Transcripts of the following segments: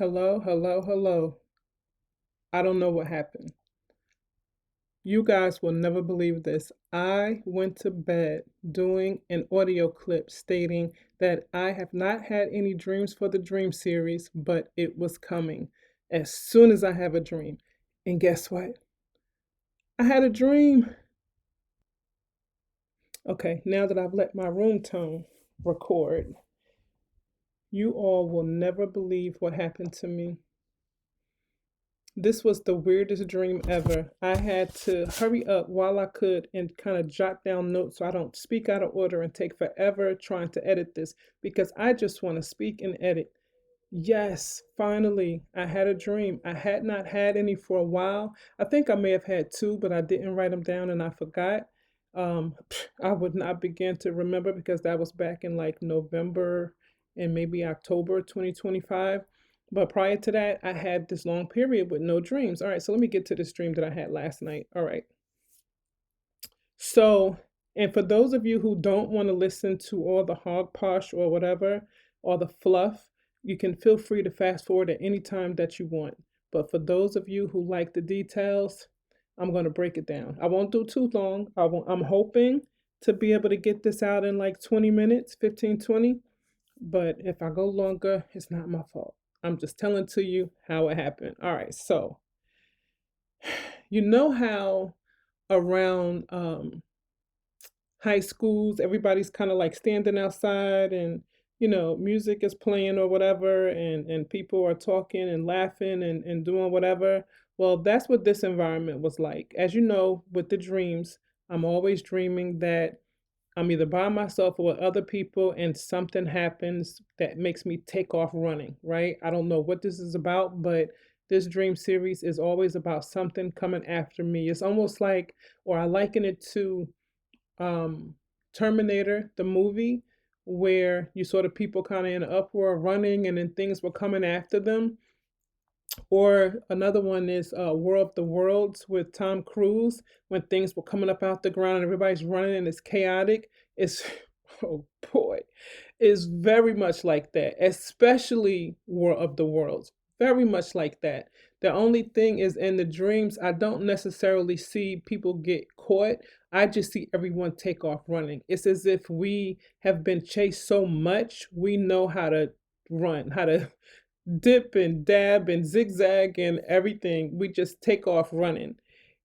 Hello, hello, hello. I don't know what happened. You guys will never believe this. I went to bed doing an audio clip stating that I have not had any dreams for the dream series, but it was coming as soon as I have a dream. And guess what? I had a dream. Okay, now that I've let my room tone record, you all will never believe what happened to me. This was the weirdest dream ever. I had to hurry up while I could and kind of jot down notes so I don't speak out of order and take forever trying to edit this because I just want to speak and edit. Yes, finally, I had a dream. I had not had any for a while. I think I may have had two, but I didn't write them down and I forgot. Um, I would not begin to remember because that was back in like November and maybe October 2025. But prior to that, I had this long period with no dreams. All right, so let me get to this dream that I had last night. All right. So, and for those of you who don't want to listen to all the hog posh or whatever, or the fluff, you can feel free to fast forward at any time that you want. But for those of you who like the details, I'm going to break it down. I won't do too long. I'm hoping to be able to get this out in like 20 minutes, 15, 20. But if I go longer, it's not my fault. I'm just telling to you how it happened. All right, so you know how around high schools everybody's kind of like standing outside and music is playing or whatever and people are talking and laughing and doing whatever. Well, that's what this environment was like. As you know, with the dreams, I'm always dreaming that I'm either by myself or with other people, and something happens that makes me take off running, right? I don't know what this is about, but this dream series is always about something coming after me. It's almost like, or I liken it to um, Terminator, the movie, where you saw the people kind of in an uproar running and then things were coming after them. Or another one is War of the Worlds with Tom Cruise, when things were coming up out the ground and everybody's running and it's chaotic. It's, oh boy, it's very much like that, especially War of the Worlds. Very much like that. The only thing is in the dreams, I don't necessarily see people get caught. I just see everyone take off running. It's as if we have been chased so much, we know how to run, how to dip and dab and zigzag and everything. We just take off running.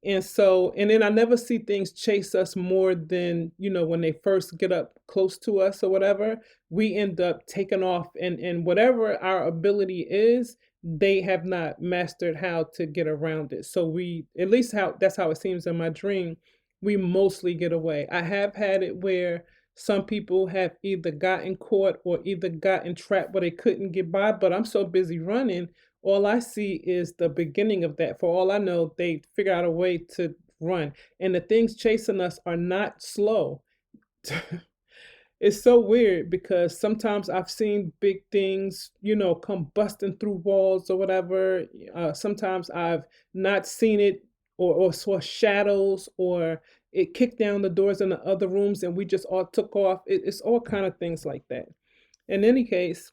And so, and then I never see things chase us more than, when they first get up close to us or whatever, we end up taking off and whatever our ability is, they have not mastered how to get around it. So we, at least how that's how it seems in my dream, we mostly get away. I have had it where some people have either gotten caught or either gotten trapped where they couldn't get by, but I'm so busy running, all I see is the beginning of that. For all I know, they figure out a way to run. And the things chasing us are not slow. It's so weird because sometimes I've seen big things, come busting through walls or whatever. Sometimes I've not seen it or saw shadows or it kicked down the doors in the other rooms and we just all took off. It's all kind of things like that. In any case,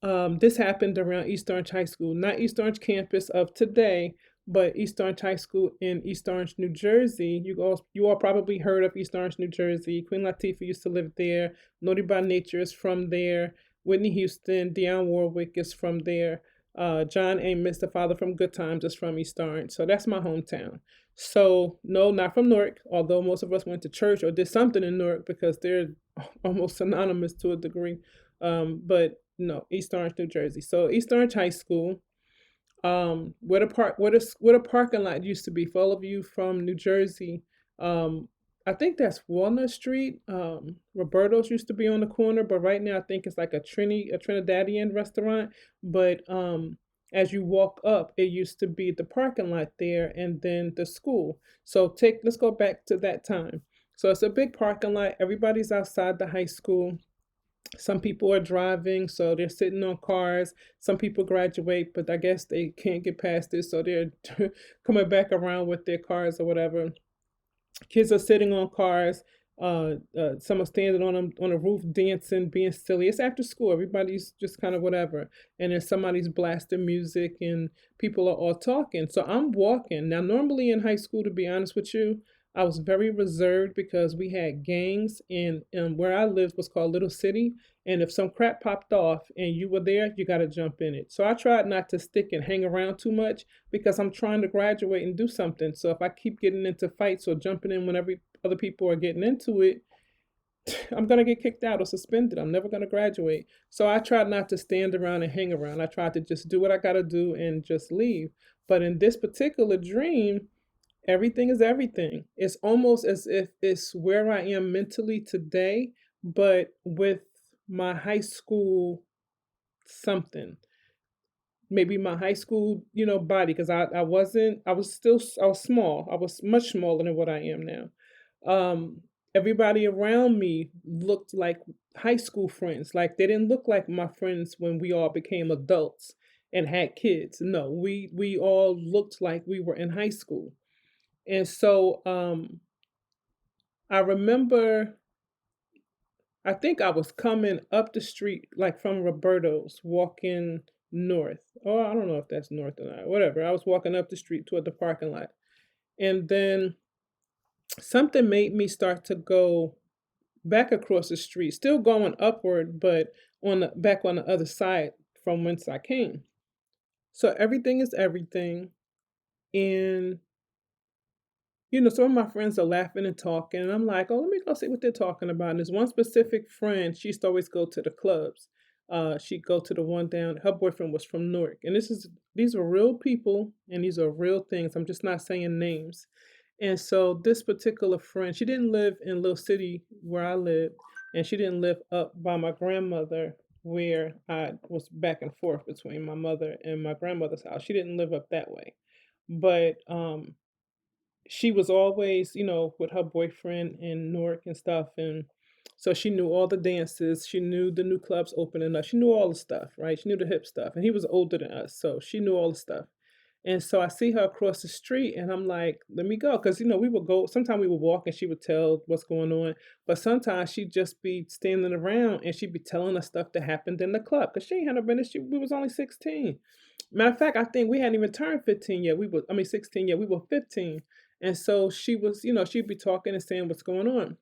this happened around East Orange High School, not East Orange campus of today, but East Orange High School in East Orange, New Jersey. You all probably heard of East Orange, New Jersey. Queen Latifah used to live there. Naughty by Nature is from there. Whitney Houston, Dionne Warwick is from there. John Amos, the father from Good Times, is from East Orange. So that's my hometown. So no, not from Newark, although most of us went to church or did something in Newark because they're almost synonymous to a degree. But no, East Orange, New Jersey. So East Orange High School, where the parking lot used to be. For all of you from New Jersey, I think that's Walnut Street. Roberto's used to be on the corner, but right now I think it's like a Trinidadian restaurant. But as you walk up, it used to be the parking lot there, and then the school. So let's go back to that time. So it's a big parking lot. Everybody's outside the high school. Some people are driving, so they're sitting on cars. Some people graduate, but I guess they can't get past this, so they're coming back around with their cars or whatever. Kids are sitting on cars. Someone standing on a roof dancing, being silly. It's after school. Everybody's just kind of whatever. And then somebody's blasting music and people are all talking. So I'm walking. Now, normally in high school, to be honest with you, I was very reserved because we had gangs and where I lived was called Little City. And if some crap popped off and you were there, you got to jump in it. So I tried not to stick and hang around too much because I'm trying to graduate and do something. So if I keep getting into fights or jumping in whenever other people are getting into it, I'm gonna get kicked out or suspended. I'm never gonna graduate. So I tried not to stand around and hang around. I tried to just do what I gotta do and just leave. But in this particular dream, everything is everything. It's almost as if it's where I am mentally today, but with my high school something. Maybe my high school, body, because I wasn't, I was still, I was small. I was much smaller than what I am now. Um, Everybody around me looked like high school friends. Like they didn't look like my friends when we all became adults and had kids. No, we all looked like we were in high school. And so I remember I think I was coming up the street like from Roberto's, walking north. Oh, I don't know if that's north or not. Whatever. I was walking up the street toward the parking lot. And then something made me start to go back across the street, still going upward, but back on the other side from whence I came. So everything is everything. And some of my friends are laughing and talking, and I'm like, oh, let me go see what they're talking about. And there's one specific friend, she used to always go to the clubs. She'd go to the one down, her boyfriend was from Newark. And these are real people and these are real things. I'm just not saying names. And so this particular friend, she didn't live in Little City where I lived, and she didn't live up by my grandmother where I was back and forth between my mother and my grandmother's house. She didn't live up that way. But she was always, with her boyfriend in Newark and stuff. And so she knew all the dances. She knew the new clubs opening up. She knew all the stuff, right? She knew the hip stuff. And he was older than us. So she knew all the stuff. And so I see her across the street and I'm like, let me go. Cause we would go, sometimes we would walk and she would tell what's going on. But sometimes she'd just be standing around and she'd be telling us stuff that happened in the club. Cause she ain't had no business. We was only 16. Matter of fact, I think we hadn't even turned 15 yet. 16 yet. We were 15. And so she was, she'd be talking and saying what's going on.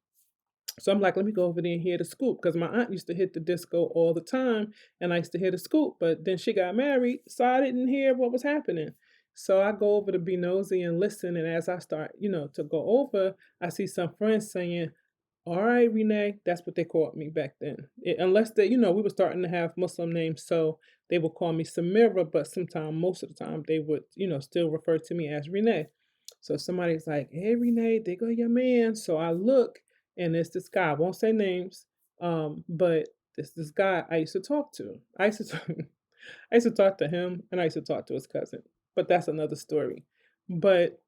So I'm like, let me go over there and hear the scoop because my aunt used to hit the disco all the time and I used to hear the scoop. But then she got married, so I didn't hear what was happening. So I go over to be nosy and listen. And as I start, to go over, I see some friends saying, all right, Renee, that's what they called me back then. Unless they, we were starting to have Muslim names, so they would call me Samira, but sometimes, most of the time, they would, still refer to me as Renee. So somebody's like, hey, Renee, there go your man. So I look, and it's this guy. I won't say names, but this guy I used to talk to. I used to talk to him, and I used to talk to his cousin. But that's another story. But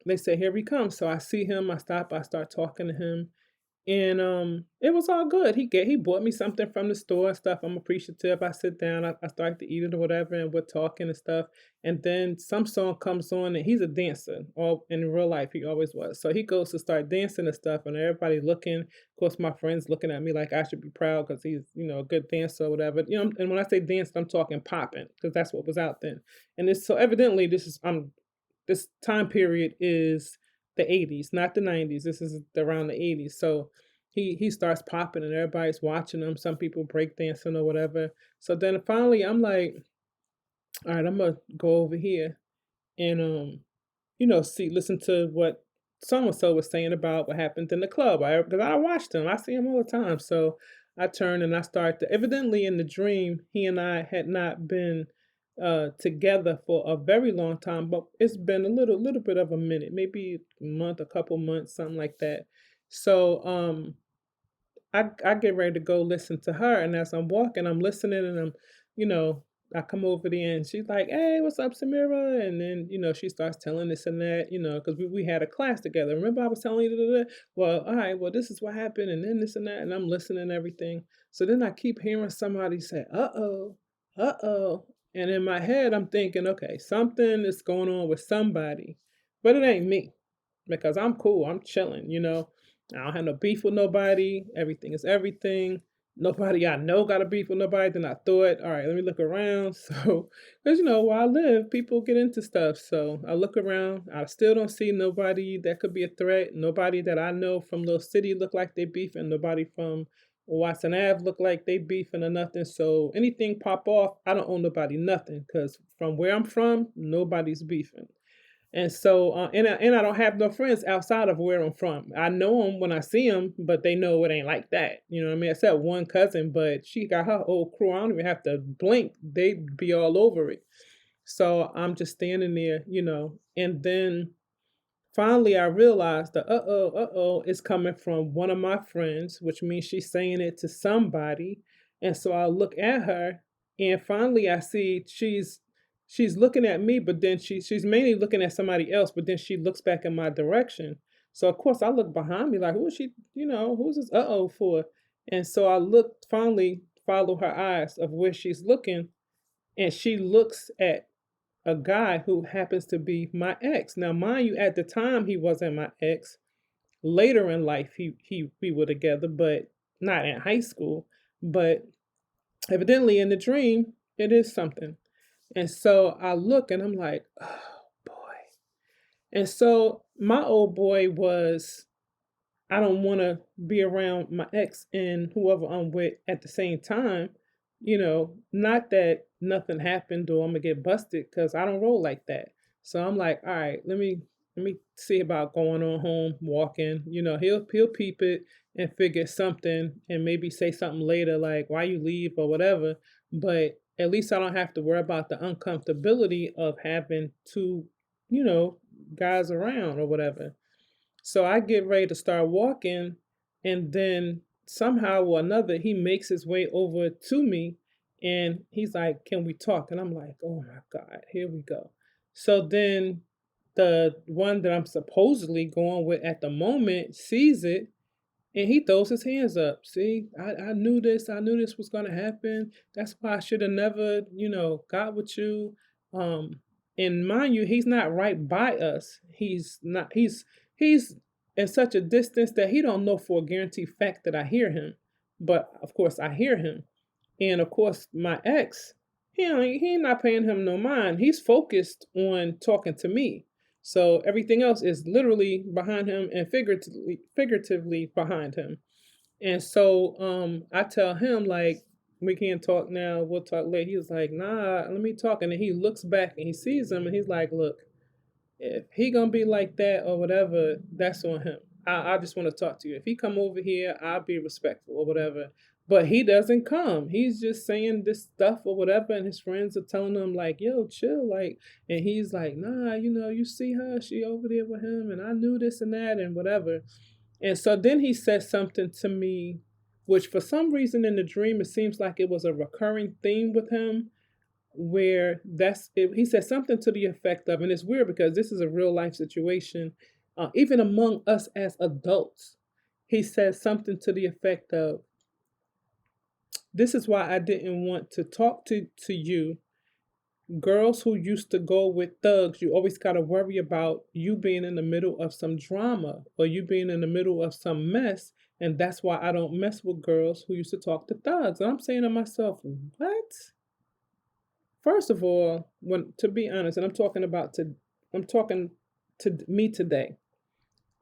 they say, here he comes. So I see him. I start talking to him, and it was all good. He bought me something from the store and stuff. I'm appreciative. I sit down, I start to eat it or whatever, and we're talking and stuff. And then some song comes on, and he's a dancer. All in real life, he always was. So he goes to start dancing and stuff, and everybody looking. Of course, my friends looking at me like I should be proud because he's a good dancer or whatever. And when I say dance, I'm talking popping because that's what was out then. And it's so evidently this time period is the 80s, not the 90s. This is around the 80s. So he starts popping and everybody's watching him. Some people break dancing or whatever. So then finally I'm like, all right, I'm gonna go over here and see listen to what so and so was saying about what happened in the club. Because I watched him. I see him all the time. So I turn and I start to evidently in the dream, he and I had not been together for a very long time, but it's been a little bit of a minute, maybe a month, a couple months, something like that. So I get ready to go listen to her, and as I'm walking, I'm listening, and you know, I come over there, and she's like, "Hey, what's up, Samira?" And then she starts telling this and that, because we had a class together. Remember, I was telling you, da, da, da? Well, all right, well, this is what happened, and then this and that, and I'm listening and everything. So then I keep hearing somebody say, uh oh," and in my head, I'm thinking, okay, something is going on with somebody, but it ain't me because I'm cool, I'm chilling. I don't have no beef with nobody. Everything is everything. Nobody I know got a beef with nobody. Then I thought, all right, let me look around. So, because where I live, people get into stuff. So I look around. I still don't see nobody that could be a threat. Nobody that I know from Little City look like they beefing. Nobody from Watson Ave look like they beefing or nothing. So anything pop off, I don't owe nobody nothing. Because from where I'm from, nobody's beefing. And so, and I don't have no friends outside of where I'm from. I know them when I see them, but they know it ain't like that. You know what I mean? Except one cousin, but she got her whole crew. I don't even have to blink; they'd be all over it. So I'm just standing there, and then finally I realized the is coming from one of my friends, which means she's saying it to somebody. And so I look at her, and finally I see she's looking at me, but then she's mainly looking at somebody else, but then she looks back in my direction. So of course I look behind me like, who is she, who's this for? And so I look, finally follow her eyes of where she's looking, and she looks at a guy who happens to be my ex. Now, mind you, at the time he wasn't my ex. Later in life, he we were together, but not in high school. But evidently, in the dream, it is something. And so I look, and I'm like, oh boy. And so my old boy was, I don't want to be around my ex and whoever I'm with at the same time. Not that nothing happened or I'm gonna get busted, because I don't roll like that. So I'm like, all right, let me see about going on home, walking. He'll peep it and figure something and maybe say something later like why you leave or whatever. But at least I don't have to worry about the uncomfortability of having two, you know, guys around or whatever. So I get ready to start walking, and then somehow or another, he makes his way over to me, and he's like, "Can we talk?" And I'm like, "Oh my God, here we go." So then the one that I'm supposedly going with at the moment sees it, and he throws his hands up. See, I knew this. I knew this was gonna happen. That's why I should have never, got with you. Um, and mind you, he's not right by us. He's not. He's in such a distance that he don't know for a guaranteed fact that I hear him. But of course, I hear him. And of course, my ex, he ain't not paying him no mind. He's focused on talking to me. So everything else is literally behind him and figuratively behind him. And so I tell him like, we can't talk now, we'll talk later. He was like, nah, let me talk. And then he looks back and he sees him and he's like, look, if he gonna be like that or whatever, that's on him. I just want to talk to you. If he come over here, I'll be respectful or whatever. But he doesn't come. He's just saying this stuff or whatever, and his friends are telling him like, "Yo, chill," like, and he's like, "Nah, you see her? She over there with him, and I knew this and that and whatever." And so then he says something to me, which for some reason in the dream it seems like it was a recurring theme with him, where he said something to the effect of, and it's weird because this is a real life situation, even among us as adults. He says something to the effect of, this is why I didn't want to talk to you. Girls who used to go with thugs, you always got to worry about you being in the middle of some drama or you being in the middle of some mess. And that's why I don't mess with girls who used to talk to thugs. And I'm saying to myself, what? First of all, when to be honest, and I'm talking to me today.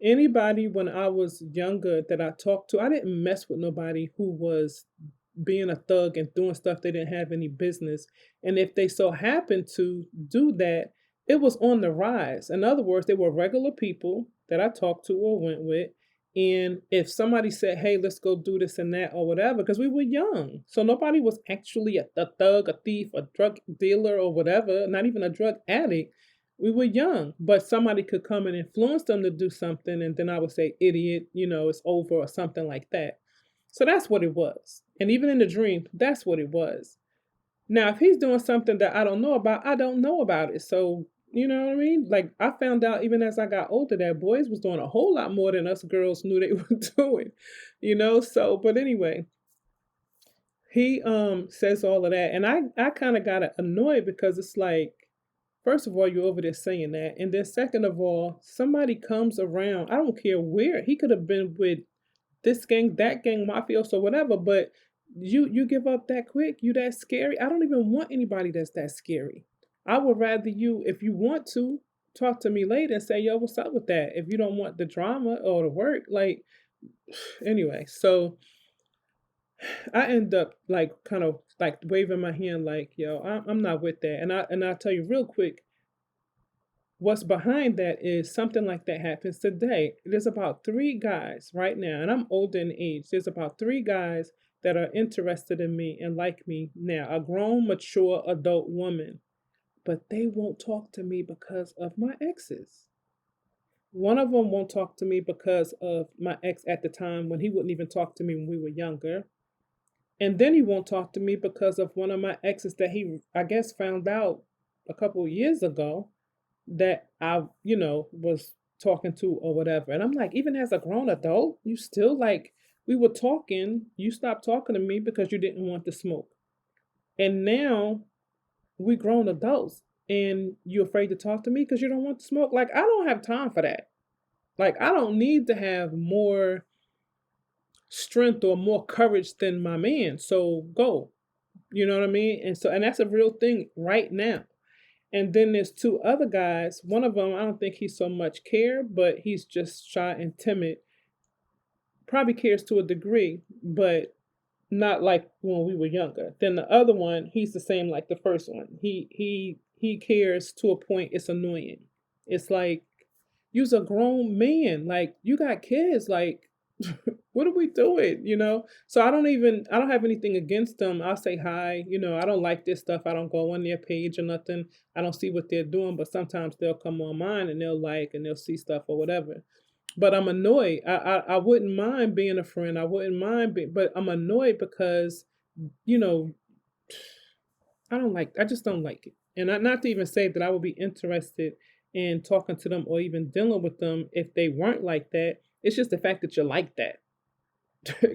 Anybody when I was younger that I talked to, I didn't mess with nobody who was being a thug and doing stuff they didn't have any business. And if they so happened to do that, it was on the rise. In other words, they were regular people that I talked to or went with. And if somebody said, hey, let's go do this and that or whatever, because we were young. So nobody was actually a thug, a thief, a drug dealer or whatever, not even a drug addict. We were young, but somebody could come and influence them to do something. And then I would say, idiot, it's over or something like that. So that's what it was. And even in the dream, that's what it was. Now, if he's doing something that I don't know about, I don't know about it. So, you know what I mean? Like, I found out even as I got older that boys was doing a whole lot more than us girls knew they were doing, So, but anyway, he says all of that. And I kind of got annoyed because it's like, first of all, you're over there saying that. And then second of all, somebody comes around. I don't care where. He could have been with this gang, that gang, mafia, or whatever, but you give up that quick? You that scary? I don't even want anybody that's that scary. I would rather you, if you want to, talk to me later and say, yo, what's up with that? If you don't want the drama or the work, like anyway, so I end up like kind of like waving my hand like, yo, I'm not with that. And I'll tell you real quick, what's behind that is something like that happens today. There's about three guys right now, and I'm older in age. There's about three guys that are interested in me and like me now. A grown, mature adult woman, but they won't talk to me because of my exes. One of them won't talk to me because of my ex at the time when he wouldn't even talk to me when we were younger. And then he won't talk to me because of one of my exes that he, I guess, found out a couple of years ago that I, was talking to or whatever. And I'm like, even as a grown adult, you still like, we were talking, you stopped talking to me because you didn't want to smoke. And now we grown adults and you're afraid to talk to me because you don't want to smoke. Like, I don't have time for that. Like, I don't need to have more strength or more courage than my man. So go. You know what I mean? And that's a real thing right now. And then there's two other guys. One of them, I don't think he's so much care, but he's just shy and timid. Probably cares to a degree, but not like when we were younger. Then the other one, he's the same like the first one. He cares to a point it's annoying. It's like you's a grown man. Like you got kids. Like what are we doing? So I don't have anything against them. I'll say hi. I don't like this stuff. I don't go on their page or nothing. I don't see what they're doing, but sometimes they'll come on mine and they'll like and they'll see stuff or whatever. But I'm annoyed. I wouldn't mind being a friend. I wouldn't mind being, but I'm annoyed because, you know, I just don't like it. And not to even say that I would be interested in talking to them or even dealing with them if they weren't like that. It's just the fact that you're like that.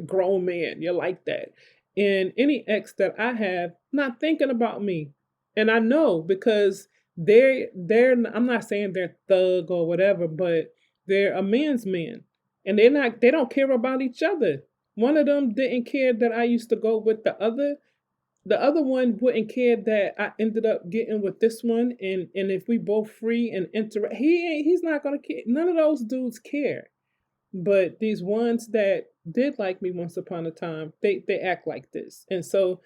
Grown man, you're like that. And any ex that I have not thinking about me. And I know because they're I'm not saying they're thug or whatever, but they're a man's man. And they don't care about each other. One of them didn't care that I used to go with the other one wouldn't care that I ended up getting with this one, and if we both free and interact, he's not gonna care. None of those dudes care. But these ones that did like me once upon a time, they act like this. And so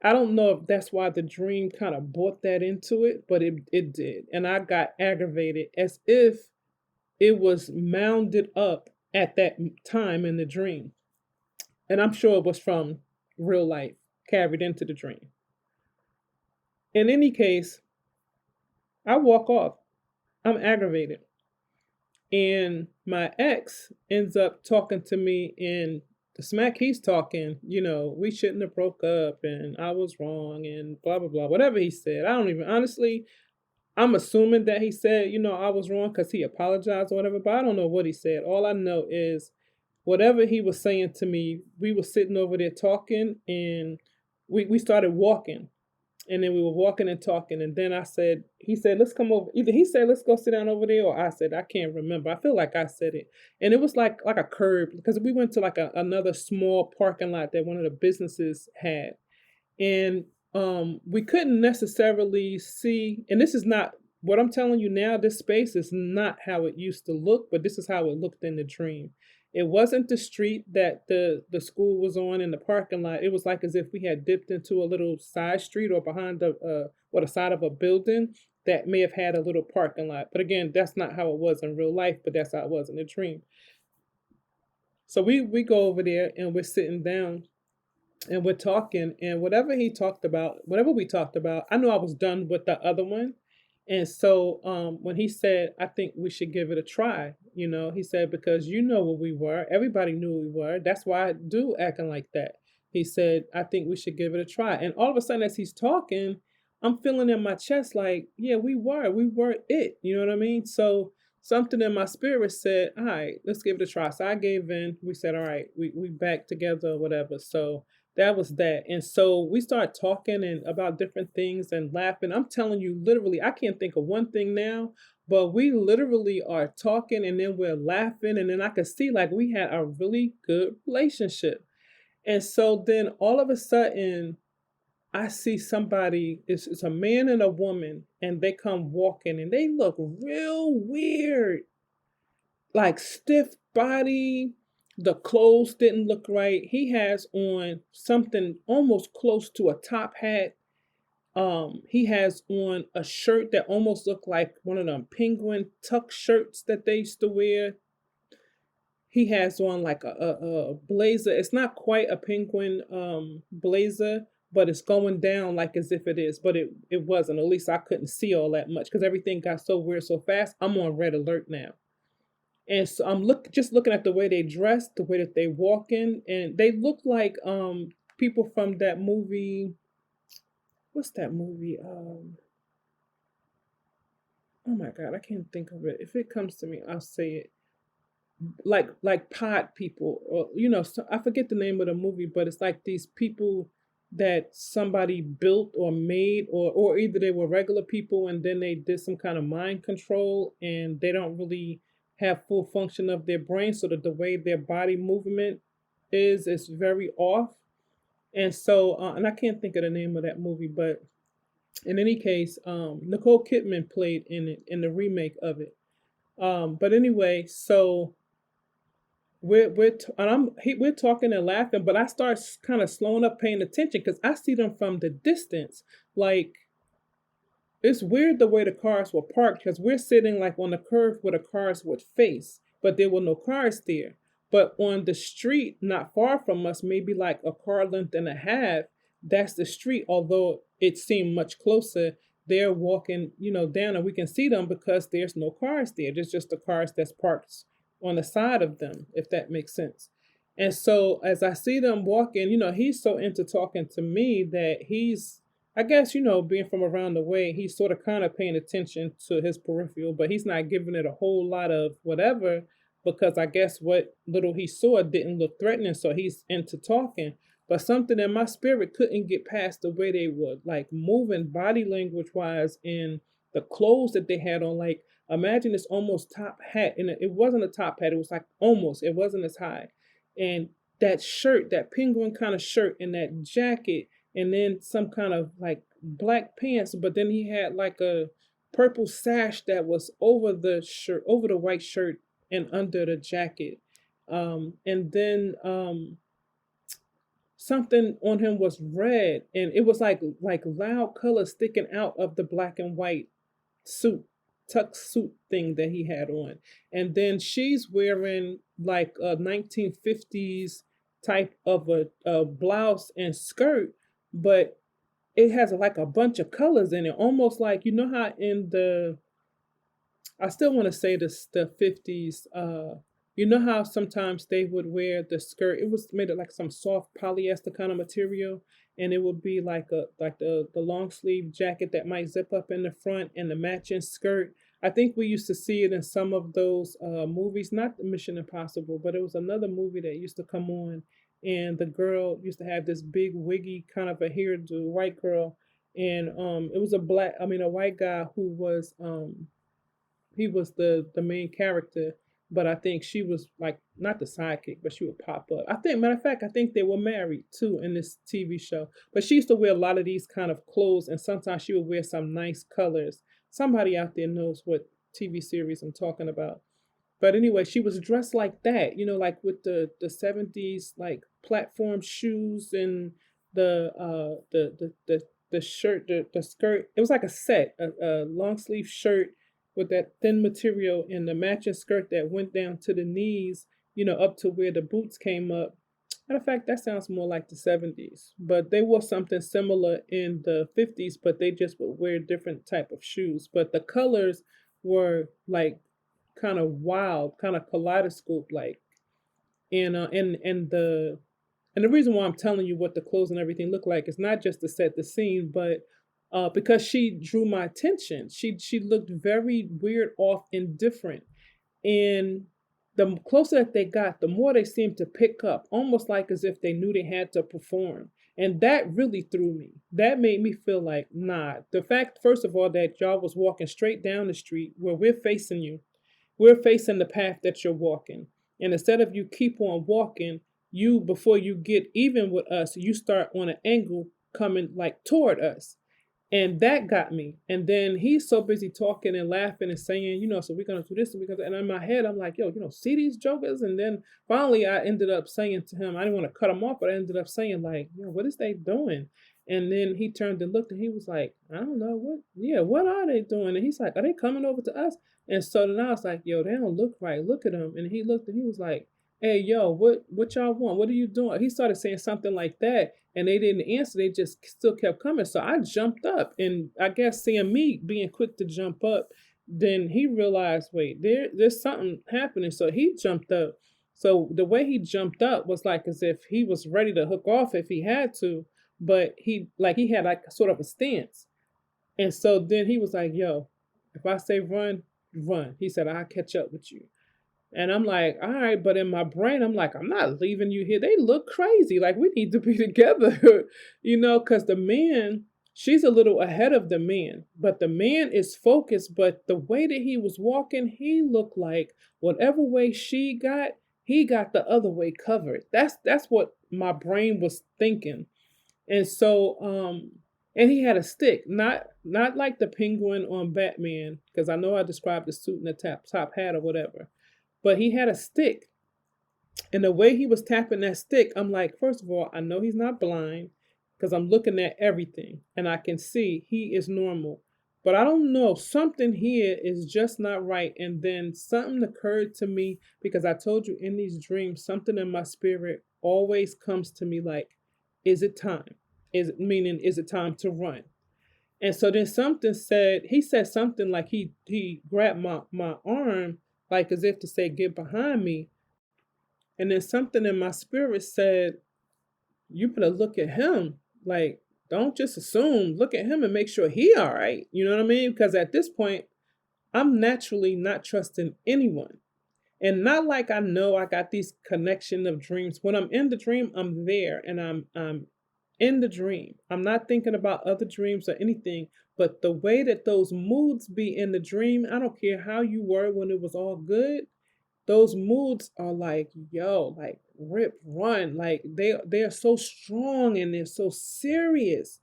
I don't know if that's why the dream kind of brought that into it, but it did. And I got aggravated as if it was mounded up at that time in the dream. And I'm sure it was from real life carried into the dream. In any case, I walk off. I'm aggravated. And my ex ends up talking to me, and the smack he's talking, we shouldn't have broke up and I was wrong and blah blah blah. Whatever he said. I don't even honestly, I'm assuming that he said, I was wrong because he apologized or whatever, but I don't know what he said. All I know is whatever he was saying to me, we were sitting over there talking and we started walking. And then we were walking and talking, and then he said, let's come over. Either he said, let's go sit down over there, or I said, I can't remember. I feel like I said it. And it was like a curb because we went to like another small parking lot that one of the businesses had. And we couldn't necessarily see, and this is not what I'm telling you now, this space is not how it used to look, but this is how it looked in the dream. It wasn't the street that the school was on in the parking lot. It was like as if we had dipped into a little side street or behind the side of a building that may have had a little parking lot. But again, that's not how it was in real life, but that's how it was in the dream. So we go over there and we're sitting down and we're talking, and whatever we talked about, I knew I was done with the other one. And so when he said, I think we should give it a try, he said, because you know what we were, everybody knew we were. That's why I do acting like that. He said, I think we should give it a try. And all of a sudden, as he's talking, I'm feeling in my chest like, yeah, we were it. You know what I mean? So something in my spirit said, all right, let's give it a try. So I gave in. We said, all right, we back together or whatever. So That was that. And so we started talking and about different things and laughing. I'm telling you, literally, I can't think of one thing now, but we literally are talking and then we're laughing. And then I could see like we had a really good relationship. And so then all of a sudden, I see somebody, it's a man and a woman, and they come walking and they look real weird, like stiff body. The clothes didn't look right. He has on something almost close to a top hat. He has on a shirt that almost looked like one of them penguin tuck shirts that they used to wear. He has on like a blazer. It's not quite a penguin blazer, but it's going down like as if it is, but it wasn't. At least I couldn't see all that much because everything got so weird so fast. I'm on red alert now. And so I'm just looking at the way they dress, the way that they walk in, and they look like people from that movie. What's that movie? Oh my God, I can't think of it. If it comes to me, I'll say it. Like pod people, or so, I forget the name of the movie, but it's like these people that somebody built or made, or either they were regular people and then they did some kind of mind control and they don't really have full function of their brain, so that the way their body movement is very off. And so and I can't think of the name of that movie, but in any case, Nicole Kidman played in it, in the remake of it. But anyway, so we're talking and laughing, but I start kind of slowing up, paying attention because I see them from the distance. Like, it's weird the way the cars were parked because we're sitting like on the curve where the cars would face, but there were no cars there. But on the street, not far from us, maybe like a car length and a half, that's the street. Although it seemed much closer, they're walking, down, and we can see them because there's no cars there. There's just the cars that's parked on the side of them, if that makes sense. And so as I see them walking, he's so into talking to me that I guess, being from around the way, he's sort of kind of paying attention to his peripheral, but he's not giving it a whole lot of whatever because I guess what little he saw didn't look threatening, so he's into talking. But something in my spirit couldn't get past the way they were like moving body language wise and the clothes that they had on. Like, imagine this almost top hat, and it wasn't a top hat, it was like almost, it wasn't as high. And that shirt, that penguin kind of shirt, and that jacket, and then some kind of like black pants, but then he had like a purple sash that was over the shirt, over the white shirt and under the jacket. And then something on him was red, and it was like loud colors sticking out of the black and white suit, tuck suit thing that he had on. And then she's wearing like a 1950s type of a blouse and skirt, but it has like a bunch of colors in it, almost like, how in the, I still want to say this, the 50s, how sometimes they would wear the skirt, it was made of like some soft polyester kind of material, and it would be like the long sleeve jacket that might zip up in the front and the matching skirt. I think we used to see it in some of those movies, not the Mission Impossible, but it was another movie that used to come on, and the girl used to have this big wiggy kind of a hairdo, white girl, and it was a white guy who was he was the main character, but I think she was like not the sidekick, but she would pop up. I think, matter of fact, I think they were married too in this TV show. But she used to wear a lot of these kind of clothes, and sometimes she would wear some nice colors. Somebody out there knows what TV series I'm talking about. But anyway, she was dressed like that, like with the 70s like platform shoes and the shirt, the skirt. It was like a set, a long sleeve shirt with that thin material and the matching skirt that went down to the knees, up to where the boots came up. Matter of fact, that sounds more like the 70s. But they wore something similar in the 50s, but they just would wear different type of shoes. But the colors were like kind of wild, kind of kaleidoscope like. And the reason why I'm telling you what the clothes and everything look like is not just to set the scene, but because she drew my attention. She looked very weird, off, and different. And the closer that they got, the more they seemed to pick up, almost like as if they knew they had to perform. And that really threw me. That made me feel like, nah. The fact, first of all, that y'all was walking straight down the street where we're facing the path that you're walking. And instead of you keep on walking, you, before you get even with us, you start on an angle coming like toward us. And that got me. And then he's so busy talking and laughing and saying, so we're gonna do this and we're gonna, and in my head, I'm like, yo, see these jokers? And then finally I ended up saying to him, I didn't want to cut him off, but I ended up saying, like, what is they doing? And then he turned and looked and he was like, I don't know what are they doing? And he's like, are they coming over to us? And so then I was like, yo, they don't look right. Look at them. And he looked and he was like, hey, yo, what y'all want? What are you doing? He started saying something like that, and they didn't answer. They just still kept coming. So I jumped up, and I guess seeing me being quick to jump up, then he realized, wait, there's something happening. So he jumped up. So the way he jumped up was like as if he was ready to hook off if he had to, but he had like sort of a stance. And so then he was like, yo, if I say run, run. He said, I'll catch up with you. And I'm like, all right, but in my brain, I'm like, I'm not leaving you here. They look crazy. Like, we need to be together, because the man, she's a little ahead of the man, but the man is focused. But the way that he was walking, he looked like whatever way she got, he got the other way covered. That's what my brain was thinking. And so, and he had a stick, not like the penguin on Batman, because I know I described the suit and the top hat or whatever. But he had a stick. And the way he was tapping that stick, I'm like, first of all, I know he's not blind because I'm looking at everything and I can see he is normal. But I don't know, something here is just not right. And then something occurred to me because I told you in these dreams, something in my spirit always comes to me like, is it time? Is it time to run? And so then he said something like he grabbed my arm, like as if to say, get behind me. And then something in my spirit said, you better look at him. Like, don't just assume, look at him and make sure he all right. You know what I mean? Because at this point, I'm naturally not trusting anyone. And not like I know I got these connection of dreams. When I'm in the dream, I'm there and I'm in the dream. I'm not thinking about other dreams or anything, but the way that those moods be in the dream, I don't care how you were when it was all good. Those moods are like, yo, like rip, run. Like they are so strong and they're so serious.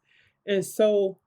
And so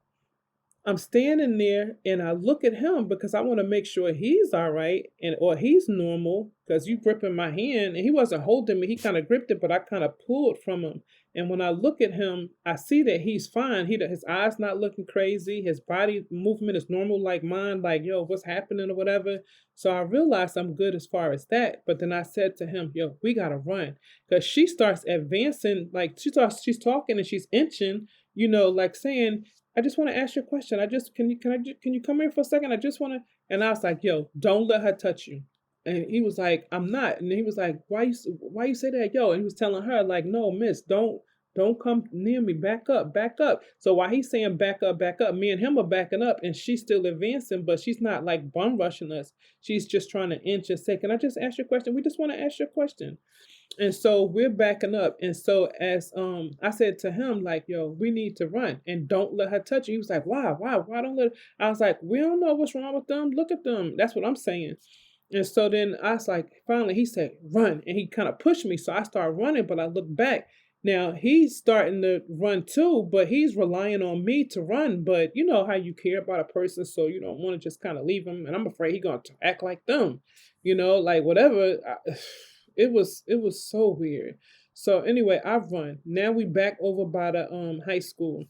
I'm standing there and I look at him because I want to make sure he's all right and or he's normal because you gripping my hand and he wasn't holding me. He kind of gripped it, but I kind of pulled from him. And when I look at him, I see that he's fine. His eyes not looking crazy. His body movement is normal like mine. Like, yo, what's happening or whatever. So I realized I'm good as far as that. But then I said to him, yo, we gotta run because she starts advancing. Like she's talking and she's inching. Like saying, I just want to ask you a question. Can you come here for a second? I just want to. And I was like, yo, don't let her touch you. And he was like, I'm not. And he was like, why you say that, yo? And he was telling her like, no, miss, don't come near me. Back up, back up. So while he's saying back up, me and him are backing up, and she's still advancing, but she's not like bum rushing us. She's just trying to inch and say, can I just ask you a question? We just want to ask you a question. And so we're backing up. And so as I said to him, like, yo, we need to run and don't let her touch you. He was like, why don't let her? I was like, we don't know what's wrong with them. Look at them. That's what I'm saying. And so then I was like, finally he said, run. And he kind of pushed me. So I started running, but I looked back. Now he's starting to run too, but he's relying on me to run. But you know how you care about a person, so you don't want to just kind of leave him. And I'm afraid he's gonna act like them, like whatever. It was so weird. So anyway, I run. Now we back over by the high school.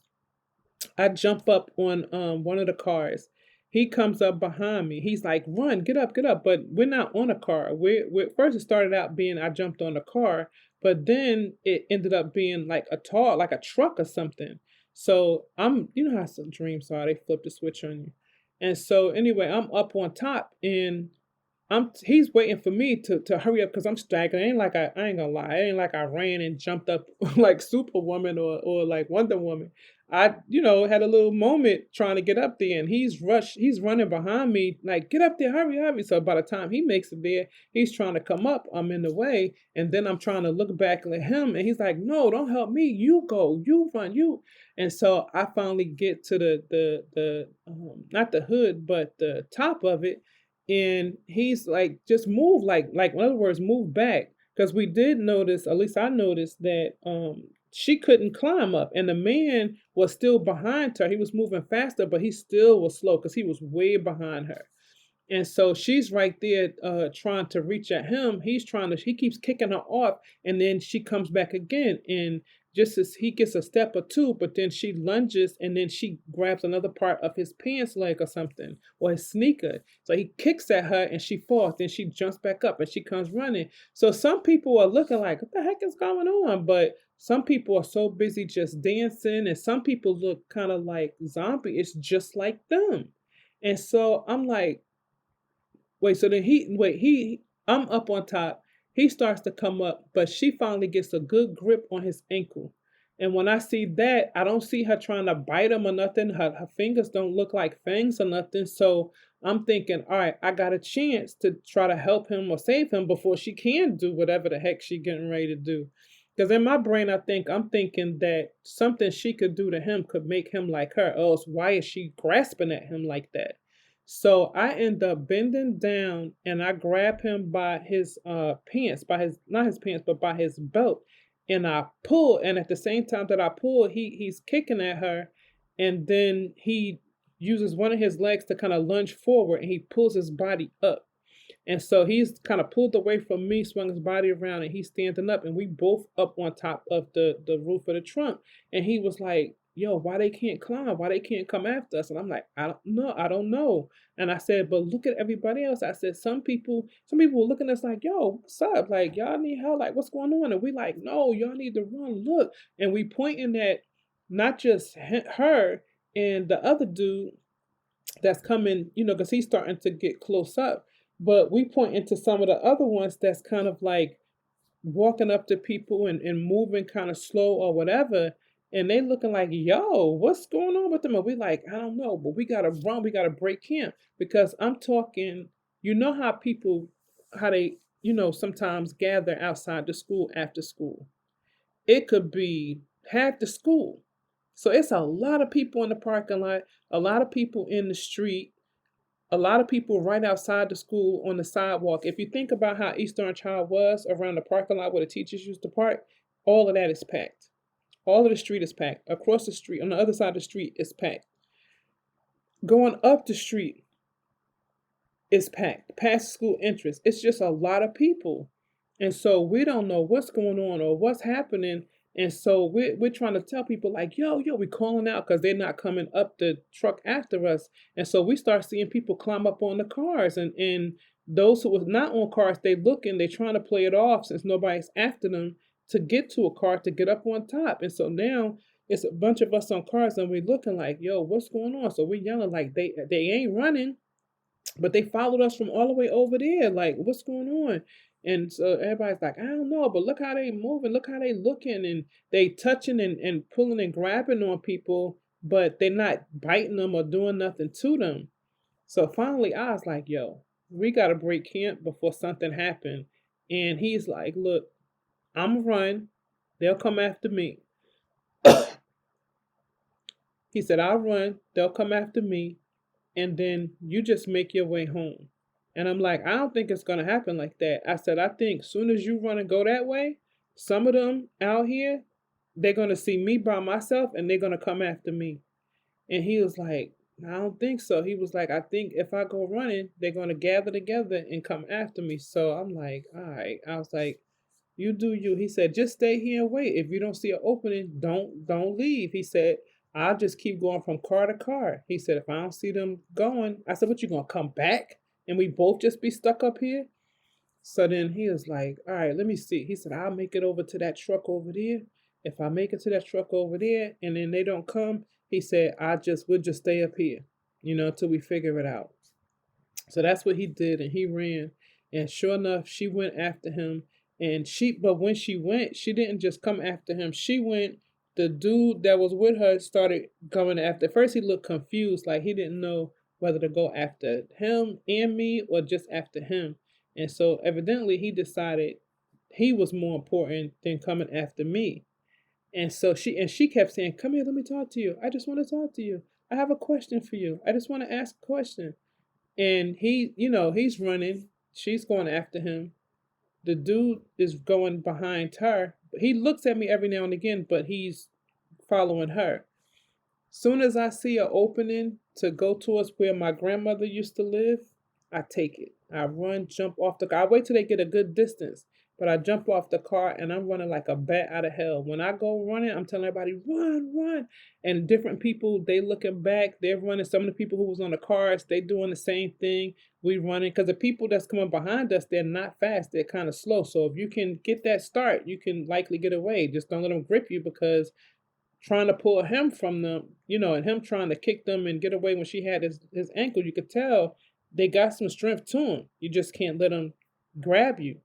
I jump up on one of the cars. He comes up behind me. He's like, "Run, get up, get up!" But we're not on a car. We're first it started out being I jumped on the car, but then it ended up being like like a truck or something. So you know how some dreams are. They flip the switch on you. And so anyway, I'm up on top and he's waiting for me to hurry up because I'm staggering. I ain't gonna lie. It ain't like I ran and jumped up like Superwoman or like Wonder Woman. I, had a little moment trying to get up there, and he's running behind me, like, get up there, hurry, hurry. So by the time he makes it there, he's trying to come up. I'm in the way, and then I'm trying to look back at him, and he's like, no, don't help me. You go, you run, you. And so I finally get to the not the hood, but the top of it, and he's like, just move, like in other words, move back. Because we did notice, at least I noticed that she couldn't climb up, and the man was still behind her. He was moving faster, but he still was slow because he was way behind her. And so she's right there trying to reach at him. He keeps kicking her off, and then she comes back again. And just as he gets a step or two, but then she lunges and then she grabs another part of his pants leg or something, or his sneaker. So he kicks at her and she falls. Then she jumps back up and she comes running. So some people are looking like, what the heck is going on? But some people are so busy just dancing, and some people look kind of like zombie. It's just like them. And so I'm like, wait, so then I'm up on top. He starts to come up, but she finally gets a good grip on his ankle. And when I see that, I don't see her trying to bite him or nothing. Her fingers don't look like fangs or nothing. So I'm thinking, all right, I got a chance to try to help him or save him before she can do whatever the heck she getting ready to do. Because in my brain, I'm thinking that something she could do to him could make him like her. Else, why is she grasping at him like that? So I end up bending down and I grab him by his pants, by his not his pants, but by his belt. And I pull, and at the same time that I pull, he's kicking at her, and then he uses one of his legs to kind of lunge forward and he pulls his body up. And so he's kind of pulled away from me, swung his body around, and he's standing up, and we both up on top of the roof of the trunk. And he was like, yo, why they can't climb? Why they can't come after us? And I'm like, I don't know. And I said, but look at everybody else. I said, some people were looking at us like, yo, what's up? Like, y'all need help? Like, what's going on? And we like, no, y'all need to run. Look. And we pointing at not just her and the other dude that's coming, because he's starting to get close up. But we point into some of the other ones that's kind of like walking up to people and moving kind of slow or whatever. And they looking like, yo, what's going on with them? And we like, I don't know, but we gotta run, we gotta break camp. Because I'm talking, how people, how they, sometimes gather outside the school after school. It could be half the school. So it's a lot of people in the parking lot, a lot of people in the street, a lot of people right outside the school on the sidewalk. If you think about how East Orange High was around the parking lot where the teachers used to park, all of that is packed. All of the street is packed. Across the street, on the other side of the street, is packed. Going up the street is packed. Past school entrance, it's just a lot of people. And so we don't know what's going on or what's happening. And so we're trying to tell people like, yo, we're calling out because they're not coming up the truck after us. And so we start seeing people climb up on the cars, and those who was not on cars, they looking, they trying to play it off since nobody's after them to get to a car to get up on top. And so now it's a bunch of us on cars and we're looking like, yo, what's going on? So we're yelling like they ain't running, but they followed us from all the way over there. Like, what's going on? And so everybody's like, I don't know, but look how they moving, look how they looking, and they touching and pulling and grabbing on people, but they're not biting them or doing nothing to them. So finally I was like, yo, we gotta break camp before something happened. And he's like, look, I'm run, they'll come after me. He said, I'll run, they'll come after me, and then you just make your way home. And I'm like, I don't think it's gonna happen like that. I said, I think soon as you run and go that way, some of them out here, they're gonna see me by myself and they're gonna come after me. And he was like, I don't think so. He was like, I think if I go running, they're gonna gather together and come after me. So I'm like, all right. I was like, you do you. He said, just stay here and wait. If you don't see an opening, don't leave. He said, I'll just keep going from car to car. He said, if I don't see them going, I said, what, you gonna come back? And we both just be stuck up here? So then he was like, all right, let me see. He said, I'll make it over to that truck over there. If I make it to that truck over there and then they don't come, he said, we'll just stay up here, until we figure it out. So that's what he did, and he ran. And sure enough, she went after him. But when she went, she didn't just come after him. She went the dude that was with her started going after. At first, he looked confused, like he didn't know whether to go after him and me or just after him. And so, evidently, he decided he was more important than coming after me. And so she kept saying, "Come here, let me talk to you. I just want to talk to you. I have a question for you. I just want to ask a question." And he's running. She's going after him. The dude is going behind her. He looks at me every now and again, but he's following her. Soon as I see an opening to go towards where my grandmother used to live, I take it. I run, jump off the car. I wait till they get a good distance, but I jump off the car and I'm running like a bat out of hell. When I go running, I'm telling everybody, run, run. And different people, they looking back, they're running. Some of the people who was on the cars, they doing the same thing. We running because the people that's coming behind us, they're not fast. They're kind of slow. So if you can get that start, you can likely get away. Just don't let them grip you because trying to pull him from them, and him trying to kick them and get away when she had his ankle, you could tell they got some strength to him. You just can't let him grab you.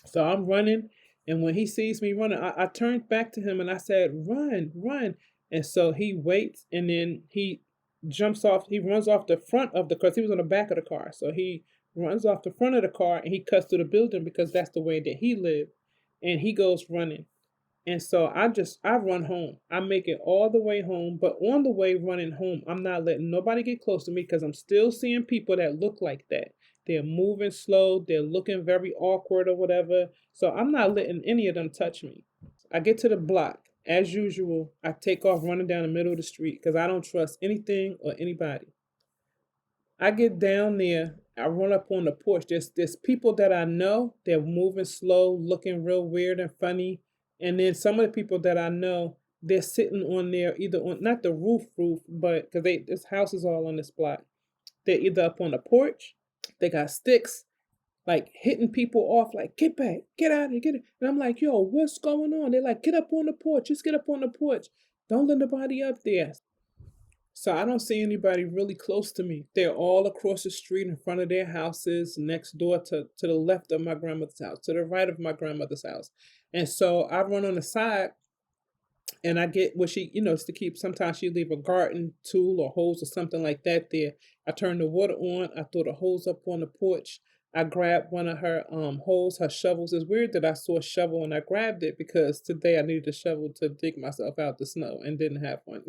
So I'm running, and when he sees me running, I turned back to him and I said, "Run, run!" And so he waits, and then he jumps off. He runs off the front of the car. He was on the back of the car, so he runs off the front of the car and he cuts through the building because that's the way that he lived, and he goes running. And so I run home. I make it all the way home, but on the way running home, I'm not letting nobody get close to me because I'm still seeing people that look like that. They're moving slow, they're looking very awkward or whatever. So I'm not letting any of them touch me. I get to the block. As usual, I take off running down the middle of the street because I don't trust anything or anybody. I get down there, I run up on the porch. There's people that I know, they're moving slow, looking real weird and funny. And then some of the people that I know, they're sitting on there, either on not the roof, but because this house is all on this block. They're either up on the porch, they got sticks, like hitting people off, like get back, get out of here, get it. And I'm like, yo, what's going on? They're like, get up on the porch, just get up on the porch. Don't let nobody up there. So I don't see anybody really close to me. They're all across the street in front of their houses, next door to the left of my grandmother's house, to the right of my grandmother's house. And so I run on the side and I get what she, it's to keep, sometimes she leave a garden tool or hose or something like that there. I turn the water on, I throw the hose up on the porch. I grabbed one of her hoes, her shovels. It's weird that I saw a shovel and I grabbed it because today I needed a shovel to dig myself out the snow and didn't have one.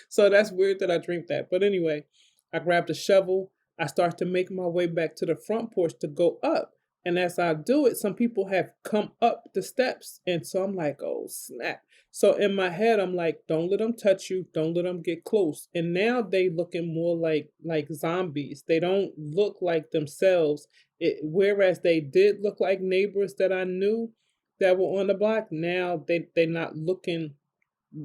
So that's weird that I drink that. But anyway, I grabbed a shovel. I start to make my way back to the front porch to go up. And as I do it, some people have come up the steps. And so I'm like, oh, snap. So in my head, I'm like, don't let them touch you. Don't let them get close. And now they looking more like zombies. They don't look like themselves. Whereas they did look like neighbors that I knew that were on the block, now they're not looking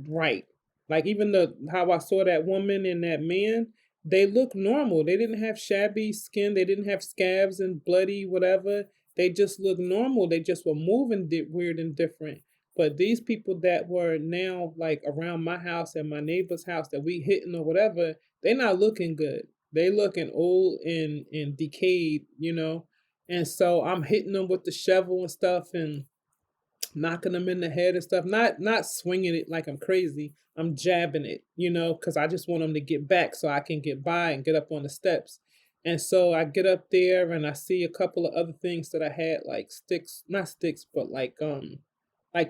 right. Like even how I saw that woman and that man, they look normal. They didn't have shabby skin. They didn't have scabs and bloody whatever. They just looked normal. They just were moving weird and different. But these people that were now like around my house and my neighbor's house that we hitting or whatever, they not looking good. They looking old and decayed. And so I'm hitting them with the shovel and stuff and knocking them in the head and stuff. Not swinging it like I'm crazy. I'm jabbing it, because I just want them to get back so I can get by and get up on the steps. And so I get up there and I see a couple of other things that I had like sticks, not sticks, but like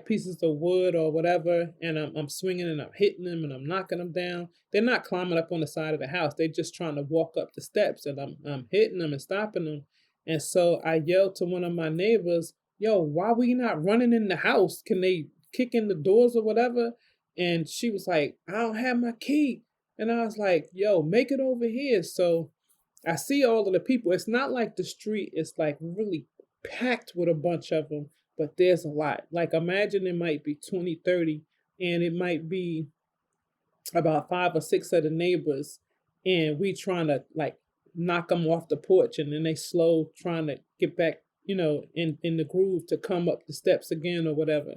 pieces of wood or whatever, and I'm swinging and I'm hitting them and I'm knocking them down. They're not climbing up on the side of the house. They're just trying to walk up the steps, and I'm hitting them and stopping them. And so I yelled to one of my neighbors, "Yo, why we not running in the house? Can they kick in the doors or whatever?" And she was like, "I don't have my key." And I was like, "Yo, make it over here." So I see all of the people. It's not like the street is like really packed with a bunch of them, but there's a lot. Like imagine it might be 20, 30, and it might be about 5 or 6 of the neighbors, and we trying to like knock them off the porch, and then they slow trying to get back, in the groove to come up the steps again or whatever.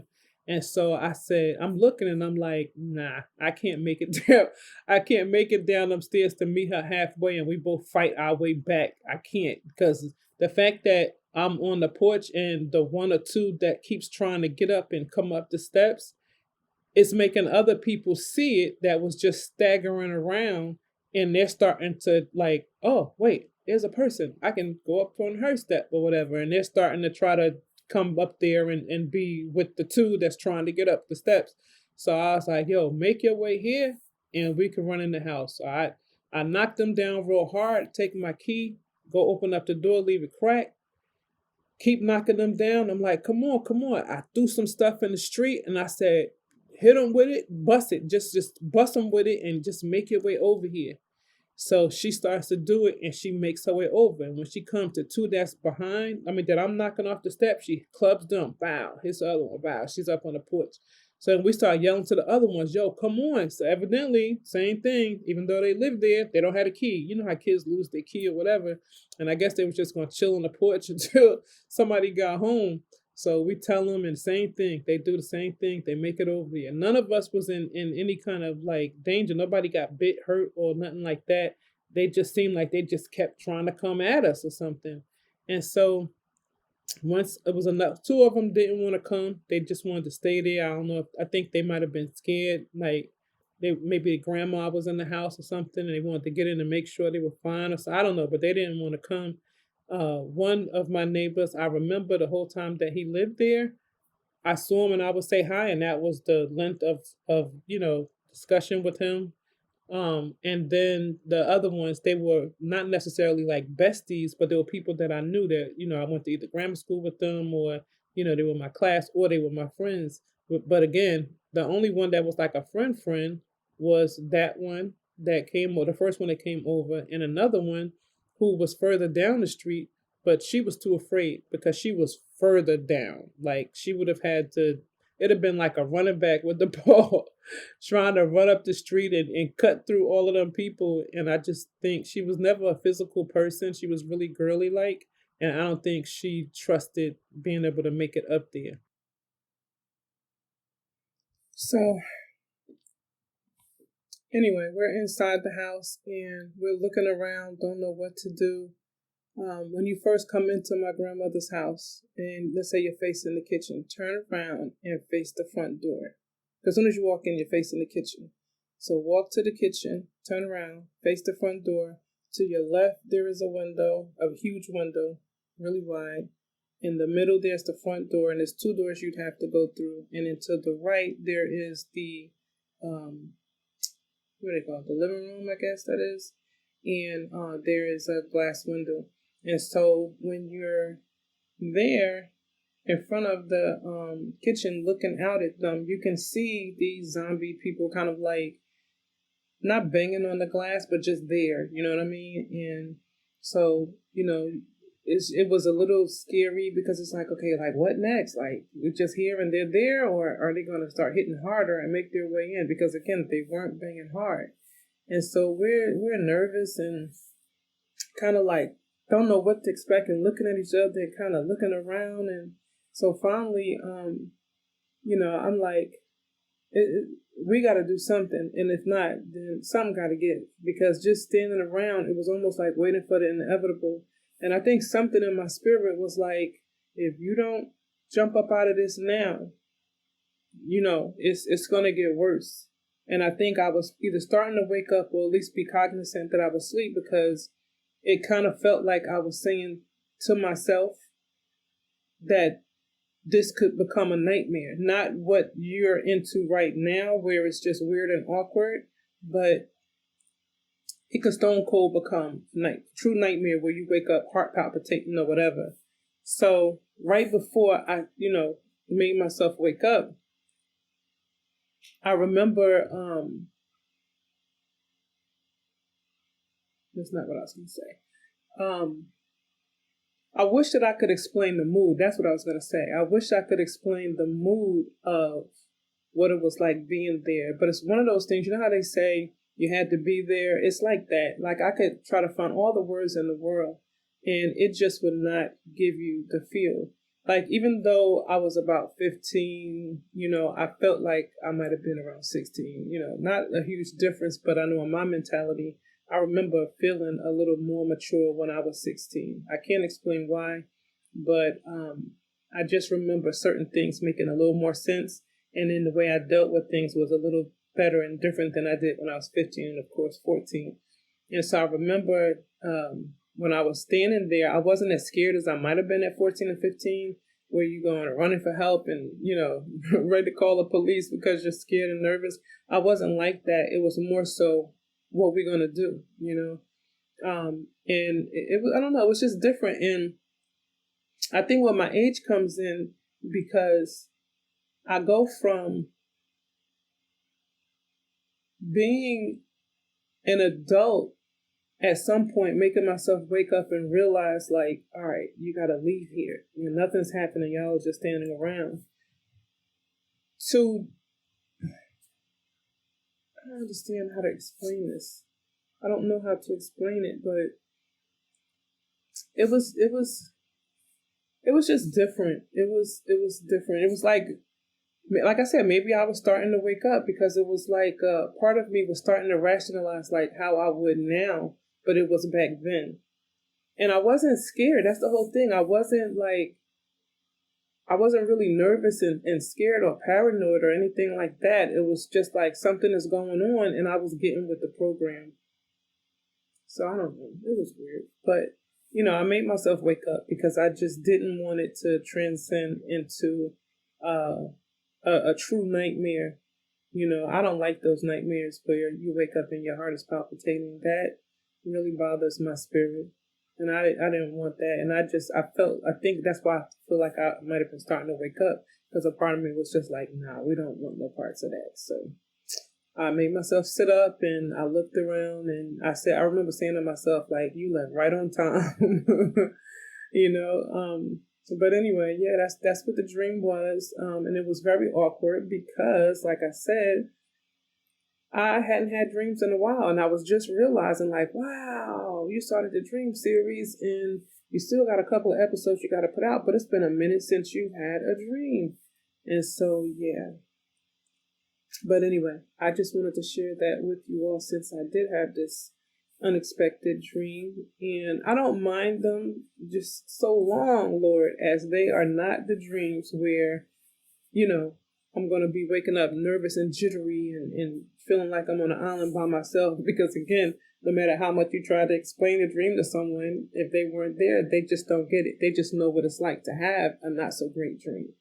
And so I said, I'm looking and I'm like, nah, I can't make it down. I can't make it down upstairs to meet her halfway and we both fight our way back. I can't because the fact that I'm on the porch and the one or two that keeps trying to get up and come up the steps, it's making other people see it that was just staggering around, and they're starting to like, oh wait, there's a person. I can go up on her step or whatever. And they're starting to try to come up there and be with the two that's trying to get up the steps. So I was like, yo, make your way here and we can run in the house. So I knocked them down real hard, take my key, go open up the door, leave it cracked, keep knocking them down. I'm like, come on, come on. I threw some stuff in the street and I said, hit them with it, bust it, just bust them with it and just make your way over here. So she starts to do it and she makes her way over. And when she comes to two that's behind, that I'm knocking off the steps, she clubs them. Bow. Hits the other one. Bow. She's up on the porch. So we start yelling to the other ones, yo, come on. So evidently, same thing, even though they live there, they don't have a key. You know how kids lose their key or whatever. And I guess they was just going to chill on the porch until somebody got home. So we tell them, and same thing. They do the same thing. They make it over here. None of us was in any kind of like danger. Nobody got bit, hurt, or nothing like that. They just seemed like they just kept trying to come at us or something. And so once it was enough, two of them didn't want to come. They just wanted to stay there. I don't know. I think they might have been scared. Like maybe the grandma was in the house or something, and they wanted to get in and make sure they were fine. Or so I don't know, but they didn't want to come. One of my neighbors, I remember the whole time that he lived there, I saw him and I would say hi, and that was the length of discussion with him. And then the other ones, they were not necessarily like besties, but they were people that I knew that, I went to either grammar school with them or, they were my class or they were my friends. But again, the only one that was like a friend was that one that came, or the first one that came over, and another one who was further down the street, but she was too afraid because she was further down. Like she would have had to, it'd have been like a running back with the ball trying to run up the street and cut through all of them people. And I just think she was never a physical person. She was really girly like. And I don't think she trusted being able to make it up there. So, anyway, we're inside the house and we're looking around, don't know what to do. When you first come into my grandmother's house, and let's say you're facing the kitchen, turn around and face the front door. As soon as you walk in, you're facing the kitchen. So walk to the kitchen, turn around, face the front door. To your left, there is a window, a huge window, really wide. In the middle, there's the front door, and there's two doors you'd have to go through. And then to the right, there is the, what do they call it? The living room, I guess that is. And there is a glass window. And so when you're there in front of the kitchen looking out at them, you can see these zombie people kind of like not banging on the glass, but just there. You know what I mean? And so, it was a little scary because it's like, okay, like what next? Like we're just here and they're there, or are they going to start hitting harder and make their way in? Because again, they weren't banging hard. And so we're nervous and kind of like don't know what to expect and looking at each other and kind of looking around. And so finally, I'm like, we got to do something. And if not, then something got to give. Because just standing around, it was almost like waiting for the inevitable. And I think something in my spirit was like, if you don't jump up out of this now, it's going to get worse. And I think I was either starting to wake up or at least be cognizant that I was asleep because it kind of felt like I was saying to myself that this could become a nightmare. Not what you're into right now, where it's just weird and awkward, but it could stone cold become true nightmare where you wake up heart palpitating or whatever. So right before I, made myself wake up, I remember, that's not what I was going to say. I wish that I could explain the mood. That's what I was going to say. I wish I could explain the mood of what it was like being there. But it's one of those things, you know how they say you had to be there? It's like that. Like I could try to find all the words in the world and it just would not give you the feel. Like even though I was about 15, I felt like I might have been around 16, not a huge difference, but I know in my mentality, I remember feeling a little more mature when I was 16. I can't explain why, but I just remember certain things making a little more sense. And then the way I dealt with things was a little better and different than I did when I was 15 and, of course, 14. And so I remember when I was standing there, I wasn't as scared as I might have been at 14 and 15, where you're going running for help and, ready to call the police because you're scared and nervous. I wasn't like that. It was more so, what we're going to do, and it was, I don't know, it was just different. And I think when my age comes in, because I go from being an adult at some point, making myself wake up and realize, like, all right, you got to leave here. Nothing's happening. Y'all just standing around. To, I don't understand how to explain this. I don't know how to explain it, but it was just different. It was different. It was like I said, maybe I was starting to wake up, because it was like part of me was starting to rationalize like how I would now, but it was back then. And I wasn't scared. That's the whole thing. I wasn't really nervous and scared or paranoid or anything like that. It was just like something is going on, and I was getting with the program. So I don't know. It was weird. But, I made myself wake up because I just didn't want it to transcend into a true nightmare. I don't like those nightmares where you wake up and your heart is palpitating. That really bothers my spirit. And I didn't want that. And I think that's why I feel like I might have been starting to wake up, because a part of me was just like, nah, we don't want no parts of that. So I made myself sit up and I looked around and I remember saying to myself, like, you left right on time, But anyway, yeah, that's what the dream was. And it was very awkward because, like I said, I hadn't had dreams in a while, and I was just realizing, like, wow, you started the dream series and you still got a couple of episodes you got to put out, but it's been a minute since you had a dream. And so, yeah. But anyway, I just wanted to share that with you all, since I did have this unexpected dream. And I don't mind them just so long, Lord, as they are not the dreams where, I'm going to be waking up nervous and jittery and feeling like I'm on an island by myself. Because again, no matter how much you try to explain a dream to someone, if they weren't there, they just don't get it. They just know what it's like to have a not so great dream.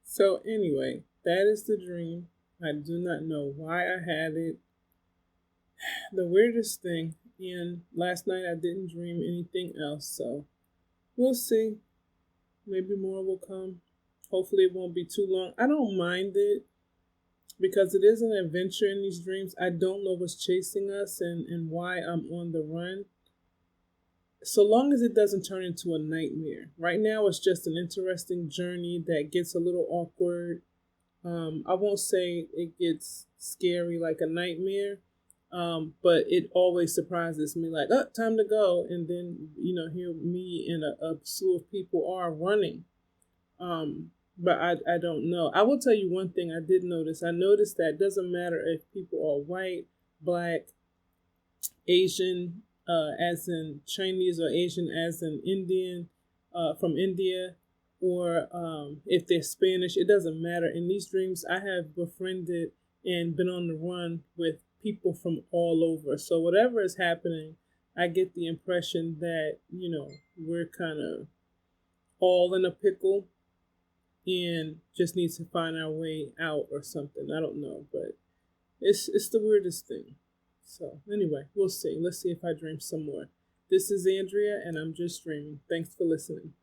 So anyway, that is the dream. I do not know why I had it. The weirdest thing, and last night I didn't dream anything else, so we'll see. Maybe more will come. Hopefully it won't be too long. I don't mind it, because it is an adventure in these dreams. I don't know what's chasing us and why I'm on the run. So long as it doesn't turn into a nightmare. Right now it's just an interesting journey that gets a little awkward. I won't say it gets scary like a nightmare, but it always surprises me, like, oh, time to go. And then, here me and a slew of people are running. But I don't know. I will tell you one thing I did notice. I noticed that it doesn't matter if people are white, black, Asian, as in Chinese, or Asian as in Indian, from India, or if they're Spanish, it doesn't matter. In these dreams, I have befriended and been on the run with people from all over. So whatever is happening, I get the impression that, we're kind of all in a pickle and just need to find our way out or something. I don't know, but it's the weirdest thing. So anyway, we'll see. Let's see if I dream some more. This is Andrea, and I'm just dreaming. Thanks for listening.